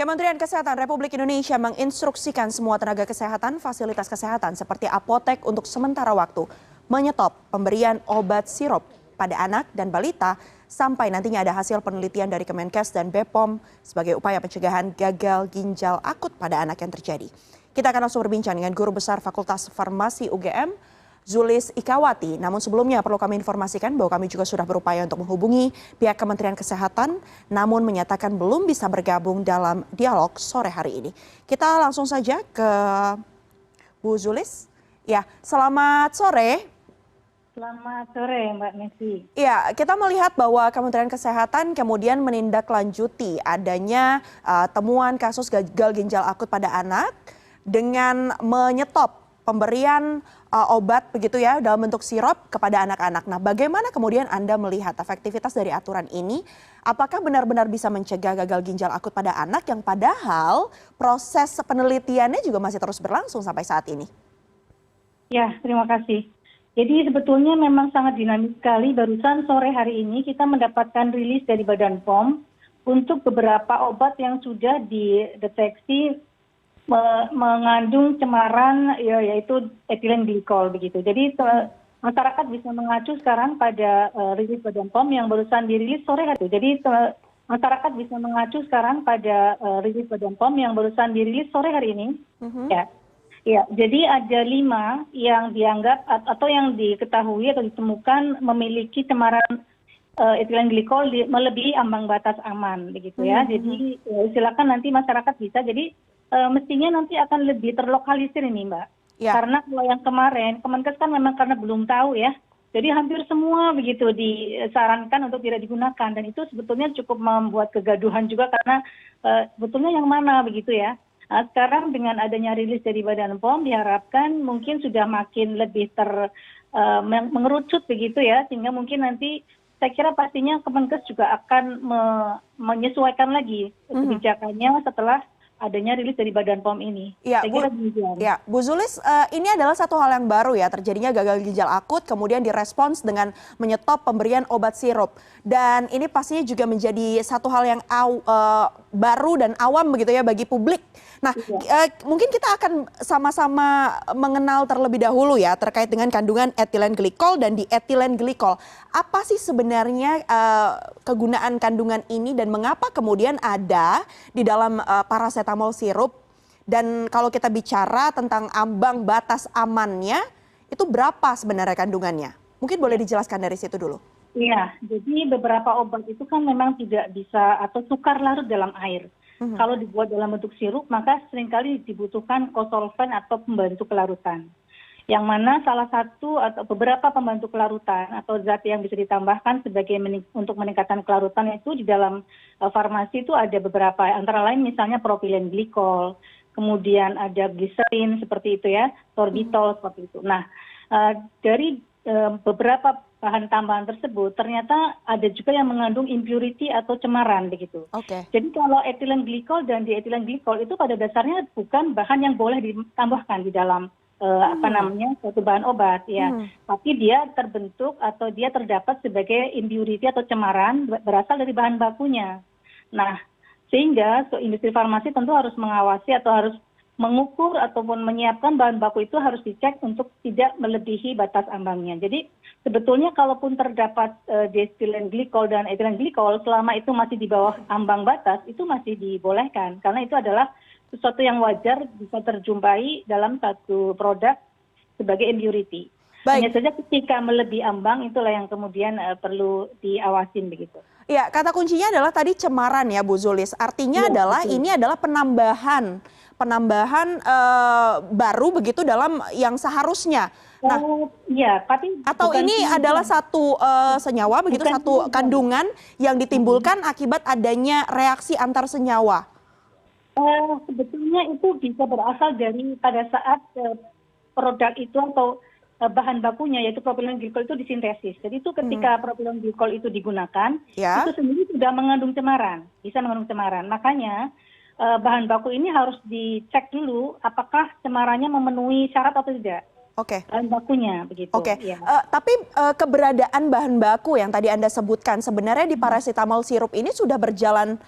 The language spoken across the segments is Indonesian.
Kementerian Kesehatan Republik Indonesia menginstruksikan semua tenaga kesehatan, fasilitas kesehatan seperti apotek untuk sementara waktu menyetop pemberian obat sirup pada anak dan balita sampai nantinya ada hasil penelitian dari Kemenkes dan BPOM sebagai upaya pencegahan gagal ginjal akut pada anak yang terjadi. Kita akan langsung berbincang dengan Guru Besar Fakultas Farmasi UGM, Zulis Ikawati. Namun sebelumnya perlu kami informasikan bahwa kami juga sudah berupaya untuk menghubungi pihak Kementerian Kesehatan, namun menyatakan belum bisa bergabung dalam dialog sore hari ini. Kita langsung saja ke Bu Zulis. Ya, selamat sore. Selamat sore Mbak Messi. Ya, kita melihat bahwa Kementerian Kesehatan kemudian menindaklanjuti adanya temuan kasus gagal ginjal akut pada anak dengan menyetop pemberian obat begitu ya dalam bentuk sirup kepada anak-anak. Nah, bagaimana kemudian Anda melihat efektivitas dari aturan ini? Apakah benar-benar bisa mencegah gagal ginjal akut pada anak yang padahal proses penelitiannya juga masih terus berlangsung sampai saat ini? Ya, terima kasih. Jadi sebetulnya memang sangat dinamis sekali. Barusan sore hari ini kita mendapatkan rilis dari Badan POM untuk beberapa obat yang sudah dideteksi mengandung cemaran yaitu etilen glikol begitu. Jadi masyarakat bisa mengacu sekarang pada rilis Badan POM yang barusan dirilis sore hari itu. Jadi masyarakat bisa mengacu sekarang pada rilis Badan POM yang barusan dirilis sore hari ini. Ya, jadi ada 5 yang dianggap atau yang diketahui atau ditemukan memiliki cemaran etilen glikol melebihi ambang batas aman begitu ya. Jadi silakan nanti masyarakat bisa. Jadi mestinya nanti akan lebih terlokalisir ini Mbak. Ya. Karena kalau yang kemarin Kemenkes kan memang karena belum tahu ya. Jadi hampir semua begitu disarankan untuk tidak digunakan dan itu sebetulnya cukup membuat kegaduhan juga karena sebetulnya yang mana begitu ya. Nah, sekarang dengan adanya rilis dari Badan POM diharapkan mungkin sudah makin lebih mengerucut begitu ya, sehingga mungkin nanti saya kira pastinya Kemenkes juga akan menyesuaikan lagi kebijakannya setelah adanya rilis dari Badan POM ini. Ya, Bu Zulis, ini adalah satu hal yang baru ya, terjadinya gagal ginjal akut, kemudian direspons dengan menyetop pemberian obat sirup. Dan ini pastinya juga menjadi satu hal yang baru dan awam begitu ya bagi publik. Nah, mungkin kita akan sama-sama mengenal terlebih dahulu ya terkait dengan kandungan etilen glikol dan dietilen glikol. Apa sih sebenarnya kegunaan kandungan ini dan mengapa kemudian ada di dalam paracetamol sirup? Dan kalau kita bicara tentang ambang batas amannya, itu berapa sebenarnya kandungannya? Mungkin boleh dijelaskan dari situ dulu. Iya, jadi beberapa obat itu kan memang tidak bisa atau sukar larut dalam air. Kalau dibuat dalam bentuk sirup, maka seringkali dibutuhkan kosolven atau pembantu kelarutan. Yang mana salah satu atau beberapa pembantu kelarutan atau zat yang bisa ditambahkan sebagai untuk meningkatkan kelarutan itu di dalam farmasi itu ada beberapa, antara lain misalnya propilen glikol, kemudian ada gliserin seperti itu ya, sorbitol seperti itu. Nah, dari beberapa bahan tambahan tersebut ternyata ada juga yang mengandung impurity atau cemaran begitu. Jadi kalau etilen glikol dan dietilen glikol itu pada dasarnya bukan bahan yang boleh ditambahkan di dalam suatu bahan obat ya. Tapi dia terbentuk atau dia terdapat sebagai impurity atau cemaran berasal dari bahan bakunya. Nah, sehingga industri farmasi tentu harus mengawasi atau harus mengukur ataupun menyiapkan bahan baku itu harus dicek untuk tidak melebihi batas ambangnya. Jadi sebetulnya kalaupun terdapat dietilen glikol dan etilen glikol selama itu masih di bawah ambang batas itu masih dibolehkan karena itu adalah sesuatu yang wajar bisa terjumpai dalam satu produk sebagai impurity. Hanya saja ketika melebihi ambang itulah yang kemudian perlu diawasin begitu. Ya, kata kuncinya adalah tadi cemaran ya Bu Zulis. Artinya adalah betul. Ini adalah penambahan baru begitu dalam yang seharusnya. Nah, ya, tapi atau ini adalah satu senyawa begitu, satu kandungan yang ditimbulkan akibat adanya reaksi antar senyawa. Sebetulnya itu bisa berasal dari pada saat produk itu atau bahan bakunya yaitu propilen glikol itu disintesis. Jadi itu ketika propilen glikol itu digunakan, itu sendiri sudah mengandung cemaran, bisa mengandung cemaran. Makanya bahan baku ini harus dicek dulu apakah cemarannya memenuhi syarat atau tidak. Bahan bakunya begitu. Ya. Tapi keberadaan bahan baku yang tadi Anda sebutkan sebenarnya di paracetamol sirup ini sudah berjalan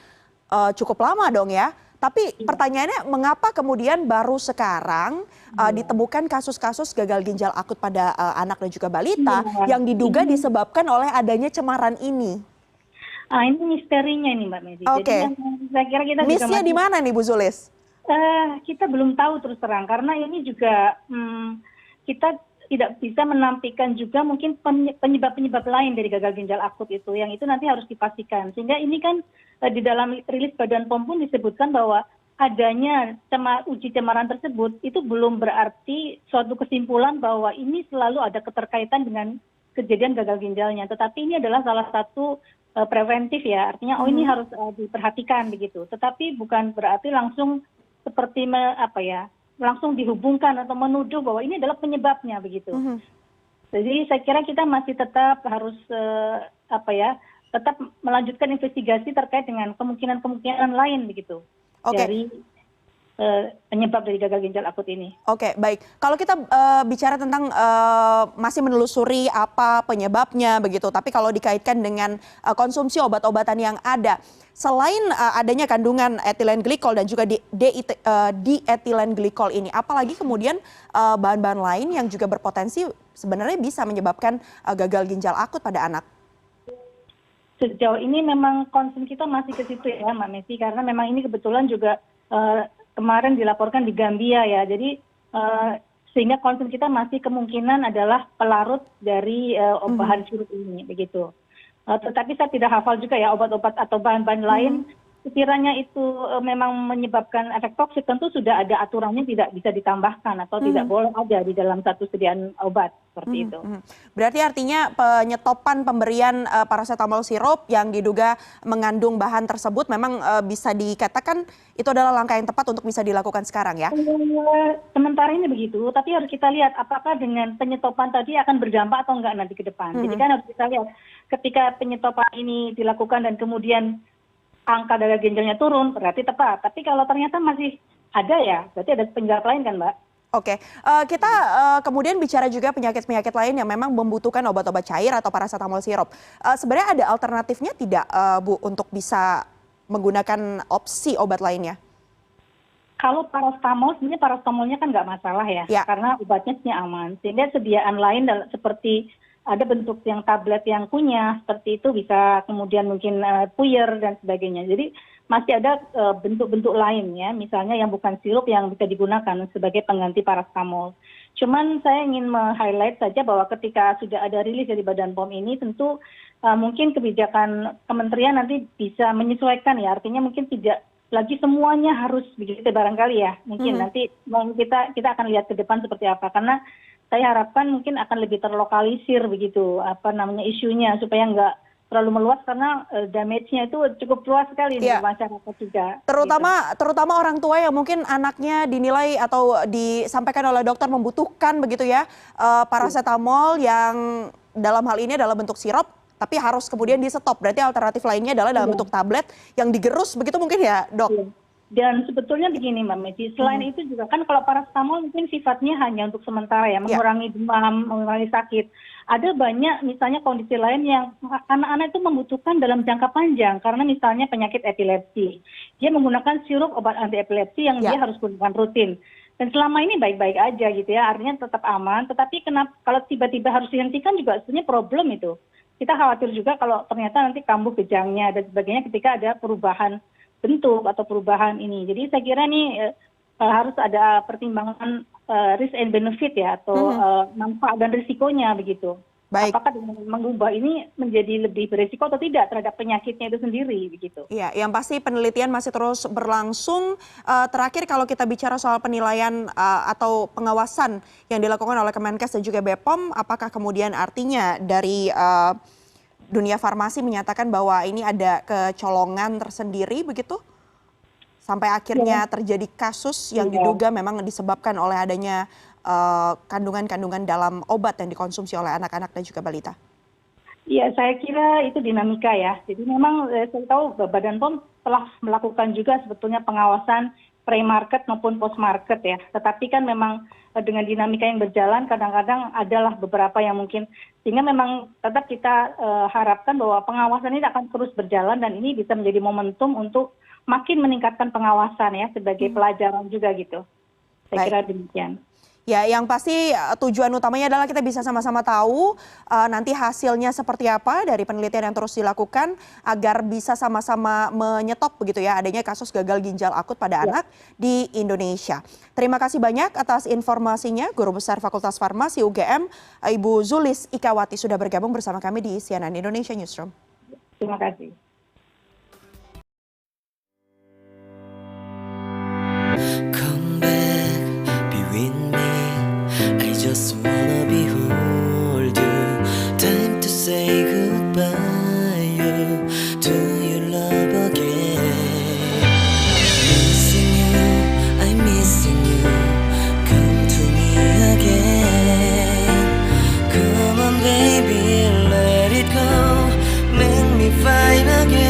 cukup lama dong ya. Tapi Iya. pertanyaannya mengapa kemudian baru sekarang Iya. ditemukan kasus-kasus gagal ginjal akut pada anak dan juga balita Iya. yang diduga Ini disebabkan oleh adanya cemaran ini? ini misterinya ini Mbak Medi. Jadi Oke, yang saya kira kita juga miss-nya di masih mana nih Bu Zulis? kita belum tahu terus terang karena ini juga kita tidak bisa menampilkan juga mungkin penyebab-penyebab lain dari gagal ginjal akut itu yang itu nanti harus dipastikan. Sehingga ini kan di dalam rilis Badan POM pun disebutkan bahwa adanya uji cemaran tersebut itu belum berarti suatu kesimpulan bahwa ini selalu ada keterkaitan dengan kejadian gagal ginjalnya. Tetapi ini adalah salah satu preventif ya, artinya ini harus diperhatikan begitu. Tetapi bukan berarti langsung seperti langsung dihubungkan atau menuduh bahwa ini adalah penyebabnya begitu. Jadi saya kira kita masih tetap harus tetap melanjutkan investigasi terkait dengan kemungkinan-kemungkinan lain begitu dari penyebab dari gagal ginjal akut ini. Oke, baik. Kalau kita bicara tentang masih menelusuri apa penyebabnya begitu, tapi kalau dikaitkan dengan konsumsi obat-obatan yang ada, selain adanya kandungan etilen glikol dan juga dietilen glikol ini, apalagi kemudian bahan-bahan lain yang juga berpotensi sebenarnya bisa menyebabkan gagal ginjal akut pada anak? Sejauh ini memang concern kita masih ke situ ya Mbak Messi, karena memang ini kebetulan juga kemarin dilaporkan di Gambia ya, jadi sehingga concern kita masih kemungkinan adalah pelarut dari bahan sirup ini begitu. Tetapi saya tidak hafal juga ya obat-obat atau bahan-bahan lain. Sekiranya itu memang menyebabkan efek toksik, tentu sudah ada aturannya tidak bisa ditambahkan atau tidak boleh ada di dalam satu sediaan obat seperti itu. Berarti artinya penyetopan pemberian paracetamol sirup yang diduga mengandung bahan tersebut memang bisa dikatakan itu adalah langkah yang tepat untuk bisa dilakukan sekarang ya? Sementara ini begitu, tapi harus kita lihat apakah dengan penyetopan tadi akan berdampak atau enggak nanti ke depan. Jadi kan harus kita lihat ketika penyetopan ini dilakukan dan kemudian angka gagal ginjalnya turun, berarti tepat. Tapi kalau ternyata masih ada ya, berarti ada penyebab lain kan Mbak? Oke, kita kemudian bicara juga penyakit-penyakit lain yang memang membutuhkan obat-obat cair atau paracetamol sirup. Sebenarnya ada alternatifnya tidak Bu untuk bisa menggunakan opsi obat lainnya? Kalau paracetamol, sebenarnya paracetamolnya kan nggak masalah ya, karena obatnya aman. Sehingga sediaan lain seperti ada bentuk yang tablet yang kunyah, seperti itu bisa kemudian mungkin puyer dan sebagainya. Jadi masih ada bentuk-bentuk lain ya, misalnya yang bukan sirup yang bisa digunakan sebagai pengganti paracetamol. Cuman saya ingin meng-highlight saja bahwa ketika sudah ada rilis dari Badan POM ini, tentu mungkin kebijakan kementerian nanti bisa menyesuaikan ya, artinya mungkin tidak lagi semuanya harus begitu barangkali ya. Mungkin nanti kita akan lihat ke depan seperti apa, karena saya harapkan mungkin akan lebih terlokalisir begitu isunya supaya nggak terlalu meluas karena damage-nya itu cukup luas sekali di masyarakat juga. Terutama orang tua yang mungkin anaknya dinilai atau disampaikan oleh dokter membutuhkan begitu ya paracetamol yang dalam hal ini adalah bentuk sirup tapi harus kemudian di stop. Berarti alternatif lainnya adalah dalam bentuk tablet yang digerus begitu mungkin ya, Dok? Dan sebetulnya begini Mbak Meci, selain itu juga kan kalau paracetamol mungkin sifatnya hanya untuk sementara ya, mengurangi demam, mengurangi sakit. Ada banyak misalnya kondisi lain yang anak-anak itu membutuhkan dalam jangka panjang, karena misalnya penyakit epilepsi. Dia menggunakan sirup obat anti epilepsi yang dia harus gunakan rutin. Dan selama ini baik-baik aja gitu ya, artinya tetap aman. Tetapi kalau tiba-tiba harus dihentikan juga sebenarnya problem itu. Kita khawatir juga kalau ternyata nanti kambuh kejangnya dan sebagainya ketika ada perubahan bentuk atau perubahan ini. Jadi saya kira ini harus ada pertimbangan risk and benefit ya, atau manfaat dan risikonya begitu. Baik. Apakah dengan mengubah ini menjadi lebih berisiko atau tidak terhadap penyakitnya itu sendiri begitu. Iya, yang pasti penelitian masih terus berlangsung. Terakhir kalau kita bicara soal penilaian atau pengawasan yang dilakukan oleh Kemenkes dan juga BPOM, apakah kemudian artinya dari dunia farmasi menyatakan bahwa ini ada kecolongan tersendiri begitu? Sampai akhirnya terjadi kasus yang diduga memang disebabkan oleh adanya kandungan-kandungan dalam obat yang dikonsumsi oleh anak-anak dan juga balita. Iya, saya kira itu dinamika ya. Jadi memang saya tahu Badan POM telah melakukan juga sebetulnya pengawasan pre-market maupun post-market ya. Tetapi kan memang dengan dinamika yang berjalan kadang-kadang adalah beberapa yang mungkin, sehingga memang tetap kita harapkan bahwa pengawasan ini akan terus berjalan dan ini bisa menjadi momentum untuk makin meningkatkan pengawasan ya sebagai pelajaran juga gitu. Saya Baik. kira demikian. Ya, yang pasti tujuan utamanya adalah kita bisa sama-sama tahu nanti hasilnya seperti apa dari penelitian yang terus dilakukan agar bisa sama-sama menyetop begitu ya adanya kasus gagal ginjal akut pada anak di Indonesia. Terima kasih banyak atas informasinya Guru Besar Fakultas Farmasi UGM Ibu Zulis Ikawati sudah bergabung bersama kami di CNN Indonesia Newsroom. Terima kasih. Come back, be with me. I just wanna behold you. Time to say goodbye. You to your love again. Missing you, I'm missing you. Come to me again. Come on, baby, let it go. Make me fine again.